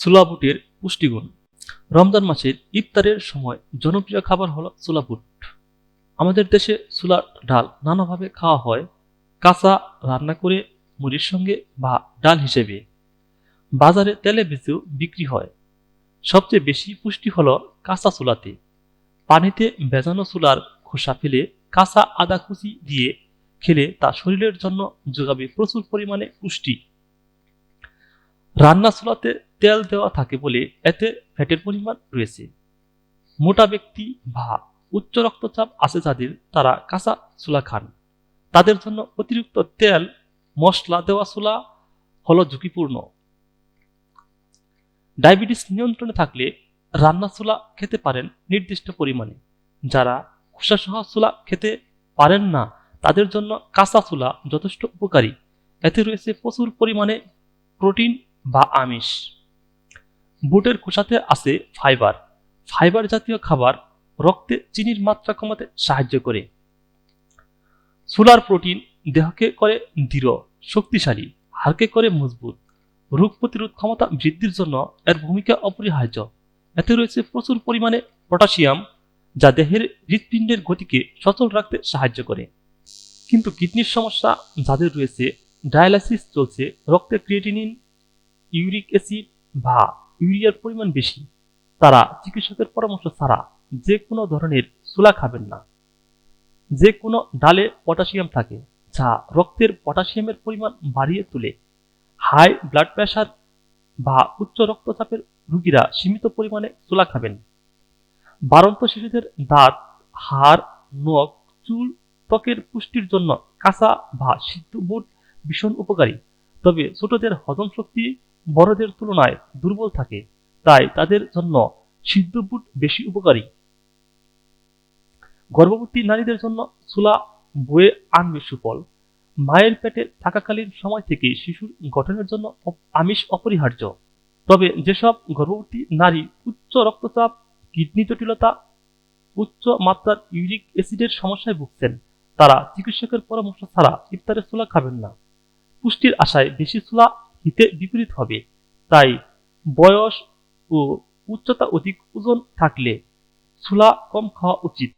ছোলা বুটের পুষ্টিগুণ। রমজান মাসের ইফতারের সময় জনপ্রিয় খাবার হলো ছোলা বুট। আমাদের দেশে ছোলা ডাল নানাভাবে খাওয়া হয়, কাঁচা রান্না করে, মুড়ির সঙ্গে বা ডাল হিসেবে। বাজারে তেলে ভেজেও বিক্রি হয়। সবচেয়ে বেশি পুষ্টি হলো কাঁচা ছোলাতে। পানিতে ভেজানো ছোলার খোসা ফেলে কাঁচা আদা কুচি দিয়ে খেলে তা শরীরের জন্য যোগাবে প্রচুর পরিমাণে পুষ্টি। রান্না ছোলাতে তেল দেওয়া থাকে বলে এতে ফ্যাটের পরিমাণ রয়েছে। মোটা ব্যক্তি বা উচ্চ রক্তচাপ আছে যাদের, তারা কাঁচা ছোলা খান। তাদের জন্য অতিরিক্ত তেল মশলা দেওয়া ছোলা হলো ঝুঁকিপূর্ণ। ডায়াবেটিস নিয়ন্ত্রণে থাকলে রান্না ছোলা খেতে পারেন নির্দিষ্ট পরিমাণে। যারা খোসাসহ ছোলা খেতে পারেন না, তাদের জন্য কাঁচা ছোলা যথেষ্ট উপকারী। এতে রয়েছে প্রচুর পরিমাণে প্রোটিন বা আমিষ। বুটের খোসাতে আছে ফাইবার। ফাইবার জাতীয় খাবার রক্তে চিনির মাত্রা কমাতে সাহায্য করে। ছোলার প্রোটিন দেহকে করে দৃঢ়, শক্তিশালী, হাড়কে করে মজবুত। রোগ প্রতিরোধ ক্ষমতা বৃদ্ধির জন্য এর ভূমিকা অপরিহার্য। এতে রয়েছে প্রচুর পরিমাণে পটাশিয়াম, যা দেহের হৃৎপিণ্ডের গতিকে সচল রাখতে সাহায্য করে। কিন্তু কিডনির সমস্যা যাদের রয়েছে, ডায়ালাইসিস চলছে, রক্তে ক্রিয়েটিনিন, ইউরিক অ্যাসিড বা ইউরিয়ার পরিমাণ বেশি, তারা চিকিৎসকের পরামর্শ ছাড়া যে কোনো ধরনের ছোলা খাবেন না। যে কোনো ডালে পটাশিয়াম থাকে, যা রক্তের পটাশিয়ামের পরিমাণ বাড়িয়ে তোলে। হাই ব্লাড প্রেশার বা উচ্চ রক্তচাপের রোগীরা সীমিত পরিমাণে ছোলা খাবেন। বাড়ন্ত শিশুদের দাঁত, হাড়, নখ, চুল, ত্বকের পুষ্টির জন্য কাঁচা বা সিদ্ধ বুট ভীষণ উপকারী। তবে ছোটদের হজম শক্তি বড়দের তুলনায় দুর্বল থাকে, তাই তাদের জন্য সিদ্ধ বুট বেশি উপকারী। গর্ভবতী নারীদের জন্য ছোলা বয়ে আনবে সুফল। মায়ের পেটে থাকাকালীন সময় থেকে শিশুর গঠনের জন্য আমিষ অপরিহার্য। তবে যেসব গর্ভবতী নারী উচ্চ রক্তচাপ, কিডনি জটিলতা, উচ্চ মাত্রার ইউরিক অ্যাসিডের সমস্যায় ভুগছেন, তারা চিকিৎসকের পরামর্শ ছাড়া ইফতারে ছোলা খাবেন না। পুষ্টির আশায় বেশি ছোলা হিতে বিপরীত হবে। তাই বয়স ও উচ্চতা অধিক ওজন থাকলে ছোলা কম খাওয়া উচিত।